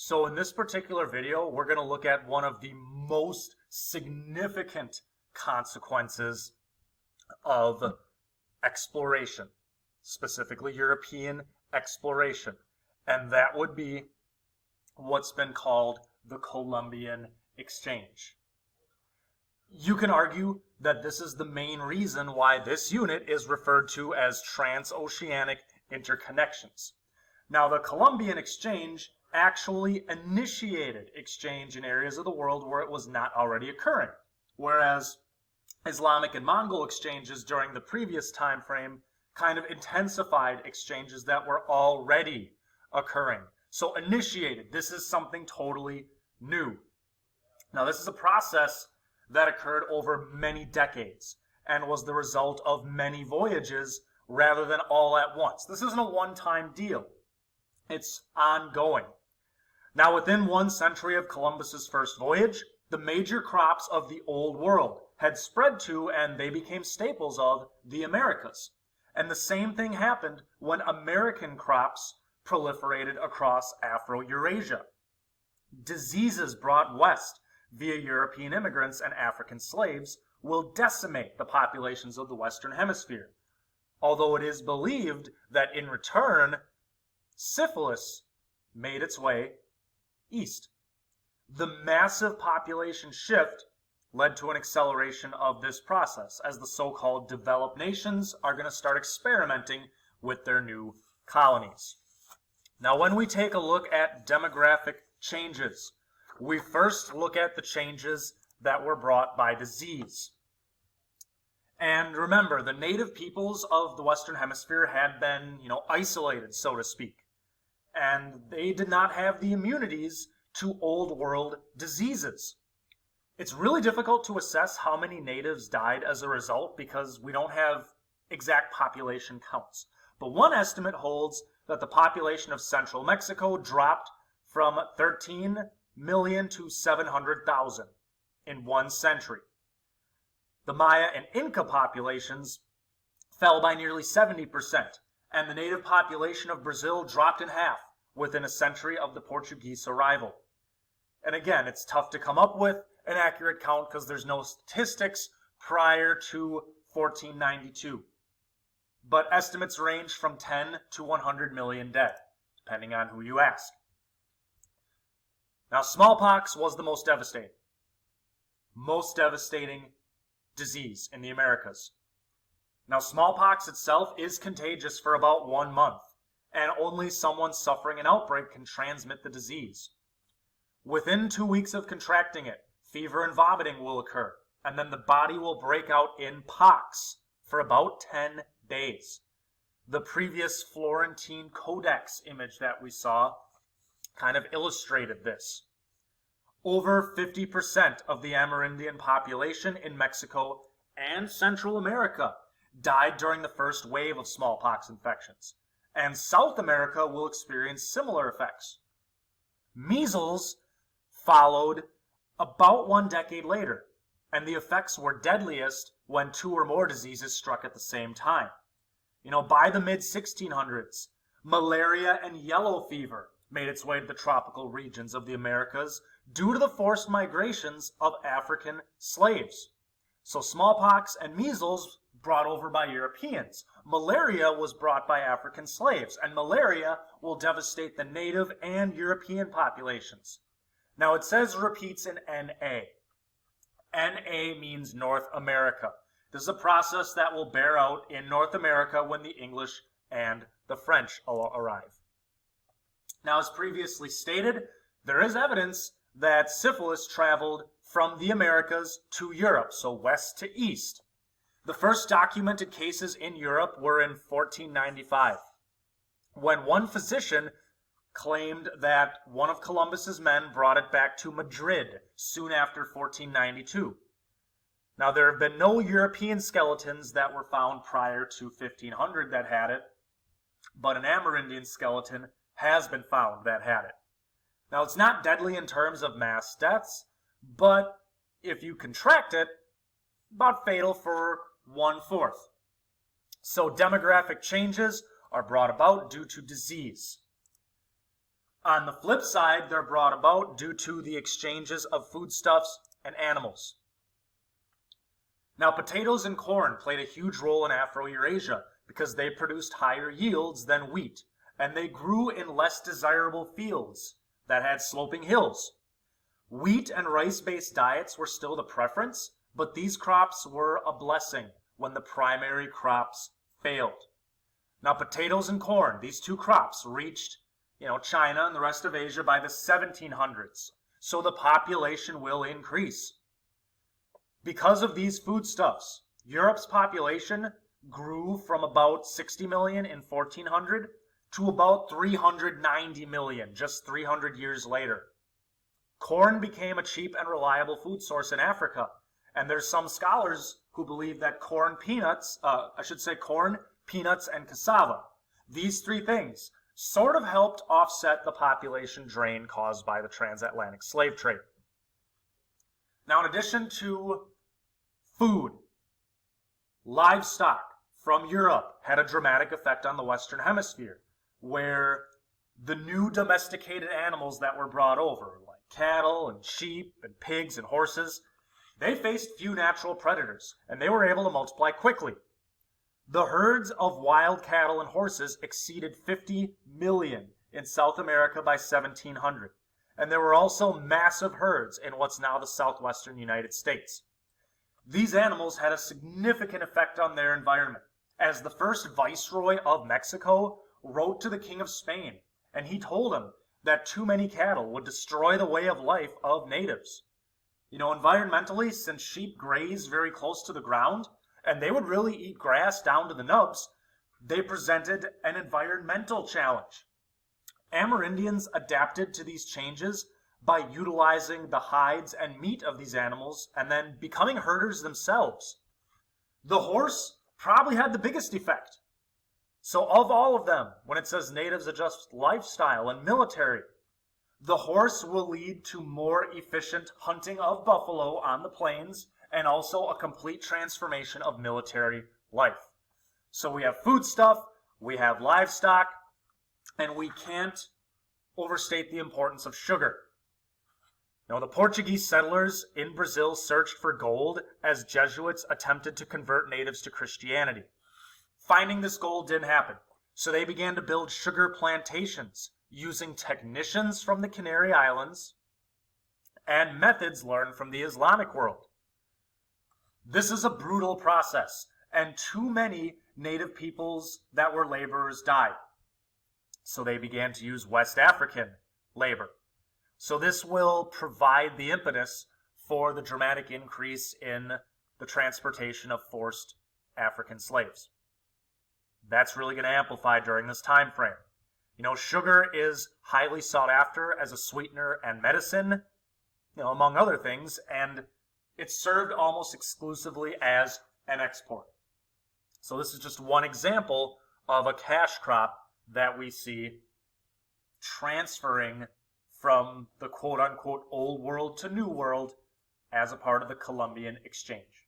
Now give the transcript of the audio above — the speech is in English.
So in this particular video, we're going to look at one of the most significant consequences of exploration, specifically European exploration, and that would be what's been called the Columbian exchange. You can argue that this is the main reason why this unit is referred to as Transoceanic Interconnections. Now, the Columbian exchange actually initiated exchange in areas of the world where it was not already occurring, whereas Islamic and Mongol exchanges during the previous time frame kind of intensified exchanges that were already occurring. So initiated, this is something totally new. Now, this is a process that occurred over many decades and was the result of many voyages rather than all at once. This isn't a one-time deal. It's ongoing. Now, within 1 century of Columbus's first voyage, the major crops of the Old World had spread to, and they became staples of, the Americas. And the same thing happened when American crops proliferated across Afro-Eurasia. Diseases brought west via European immigrants and African slaves will decimate the populations of the Western Hemisphere, although it is believed that in return, syphilis made its way east. The massive population shift led to an acceleration of this process, as the so-called developed nations are going to start experimenting with their new colonies. Now, when we take a look at demographic changes, we first look at the changes that were brought by disease. And remember, the native peoples of the Western Hemisphere had been, isolated, so to speak. And they did not have the immunities to old world diseases. It's really difficult to assess how many natives died as a result because we don't have exact population counts. But one estimate holds that the population of central Mexico dropped from 13 million to 700,000 in 1 century. The Maya and Inca populations fell by nearly 70%, and the native population of Brazil dropped in half within a century of the Portuguese arrival. And again, it's tough to come up with an accurate count because there's no statistics prior to 1492. But estimates range from 10 to 100 million dead, depending on who you ask. Now, smallpox was the most devastating disease in the Americas. Now, smallpox itself is contagious for about 1 month, and only someone suffering an outbreak can transmit the disease. Within 2 weeks of contracting it, fever and vomiting will occur, and then the body will break out in pox for about 10 days. The previous Florentine Codex image that we saw kind of illustrated this. Over 50% of the Amerindian population in Mexico and Central America died during the first wave of smallpox infections, and South America will experience similar effects. Measles followed about 1 decade later, and the effects were deadliest when 2 or more diseases struck at the same time. By the mid-1600s, malaria and yellow fever made its way to the tropical regions of the Americas due to the forced migrations of African slaves. So smallpox and measles brought over by Europeans. Malaria was brought by African slaves, and malaria will devastate the native and European populations. Now, it says repeats in NA. NA means North America. This is a process that will bear out in North America when the English and the French arrive. Now, as previously stated, there is evidence that syphilis traveled from the Americas to Europe, so west to east. The first documented cases in Europe were in 1495, when one physician claimed that one of Columbus's men brought it back to Madrid soon after 1492. Now, there have been no European skeletons that were found prior to 1500 that had it, but an Amerindian skeleton has been found that had it. Now, it's not deadly in terms of mass deaths, but if you contract it, about fatal for 1/4. So demographic changes are brought about due to disease. On the flip side, they're brought about due to the exchanges of foodstuffs and animals. Now, potatoes and corn played a huge role in Afro-Eurasia because they produced higher yields than wheat, and they grew in less desirable fields that had sloping hills. Wheat and rice-based diets were still the preference, but these crops were a blessing when the primary crops failed. Now, potatoes and corn, these two crops reached China and the rest of Asia by the 1700s. So the population will increase. Because of these foodstuffs, Europe's population grew from about 60 million in 1400 to about 390 million just 300 years later. Corn became a cheap and reliable food source in Africa, and there's some scholars who believe that corn, peanuts, and cassava, these three things, sort of helped offset the population drain caused by the transatlantic slave trade. Now, in addition to food, livestock from Europe had a dramatic effect on the Western Hemisphere, where the new domesticated animals that were brought over, like cattle and sheep and pigs and horses, they faced few natural predators, and they were able to multiply quickly. The herds of wild cattle and horses exceeded 50 million in South America by 1700, and there were also massive herds in what's now the southwestern United States. These animals had a significant effect on their environment, as the first viceroy of Mexico wrote to the King of Spain, and he told him that too many cattle would destroy the way of life of natives. Environmentally, since sheep graze very close to the ground, and they would really eat grass down to the nubs, they presented an environmental challenge. Amerindians adapted to these changes by utilizing the hides and meat of these animals and then becoming herders themselves. The horse probably had the biggest effect. So of all of them, when it says natives adjust lifestyle and military, the horse will lead to more efficient hunting of buffalo on the plains and also a complete transformation of military life. So we have foodstuff, we have livestock, and we can't overstate the importance of sugar. Now, the Portuguese settlers in Brazil searched for gold as Jesuits attempted to convert natives to Christianity. Finding this gold didn't happen, so they began to build sugar plantations using technicians from the Canary Islands and methods learned from the Islamic world. This is a brutal process, and too many native peoples that were laborers died. So they began to use West African labor. So this will provide the impetus for the dramatic increase in the transportation of forced African slaves. That's really going to amplify during this time frame. Sugar is highly sought after as a sweetener and medicine, among other things, and it's served almost exclusively as an export. So this is just one example of a cash crop that we see transferring from the quote-unquote old world to new world as a part of the Columbian exchange.